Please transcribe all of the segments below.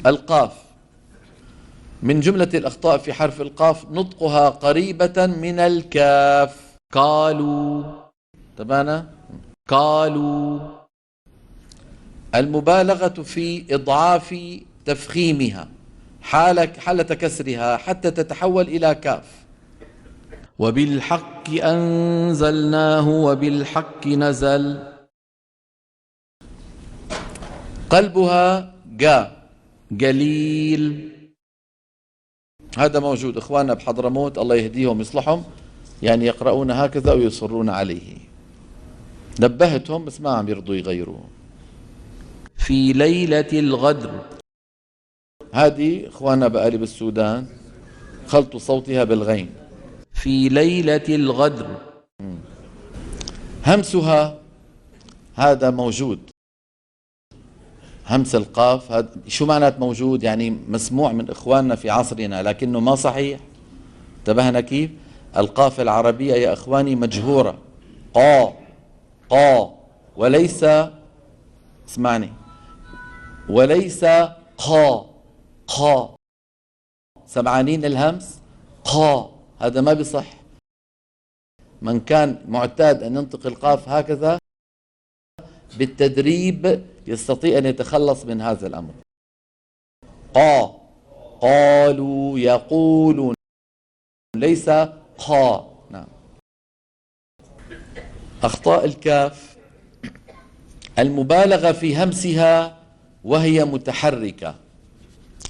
القاف من جملة الأخطاء في حرف القاف نطقها قريبة من الكاف. قالوا، تبانا؟ قالوا. المبالغة في إضعاف تفخيمها حالة كسرها حتى تتحول إلى كاف. وبالحق أنزلناه وبالحق نزل. قلبها قا، قليل. هذا موجود إخواننا بحضرموت الله يهديهم ويصلحهم، يعني يقرؤون هكذا ويصرون عليه. نبهتهم بس ما عم يرضوا يغيروا. في ليلة الغدر، هذه إخواننا بقالب السودان خلطوا صوتها بالغين. في ليلة الغدر. همسها هذا موجود، همس القاف هذا شو معنات موجود؟ يعني مسموع من إخواننا في عصرنا لكنه ما صحيح. انتبهنا كيف؟ القاف العربية يا إخواني مجهورة، قا قا، وليس، اسمعني، وليس قا قا. سمعانين الهمس؟ قا، هذا ما بصح. من كان معتاد أن ينطق القاف هكذا بالتدريب يستطيع أن يتخلص من هذا الأمر. قا، قالوا، يقولون، ليس قا. نعم. أخطاء الكاف: المبالغة في همسها وهي متحركة.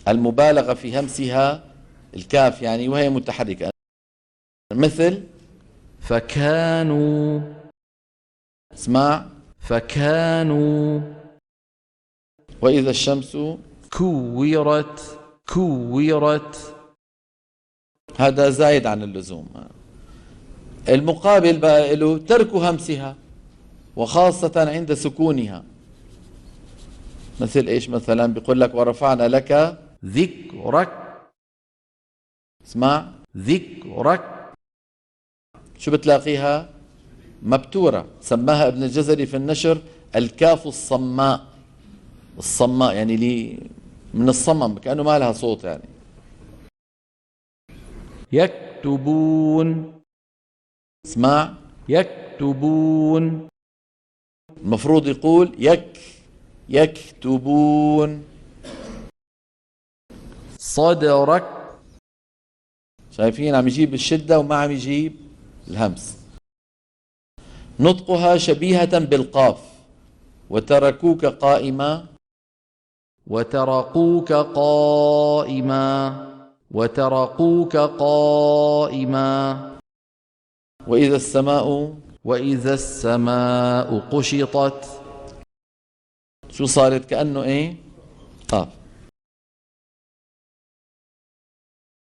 المبالغة في همسها الكاف يعني وهي متحركة، مثل فكانوا. اسمع، فكانوا. وإذا الشمس كورت، كورت، هذا زايد عن اللزوم. المقابل بقى له ترك همسها وخاصة عند سكونها، مثل ايش؟ مثلا بيقول لك ورفعنا لك ذكرك. اسمع، ذكرك، شو بتلاقيها؟ مبتورة. سماها ابن الجزري في النشر الكاف الصماء. الصماء يعني لي من الصمم، كأنه ما لها صوت يعني. يكتبون. اسمع، يكتبون، المفروض يقول يكتبون. صدرك، شايفين عم يجيب الشدة وما عم يجيب الهمس. نطقها شبيهة بالقاف. وتركوك قائما، وتركوك قائما، وتركوك قائما. وإذا السماء، وإذا السماء قشطت، شو صارت؟ كأنه ايه؟ قاف.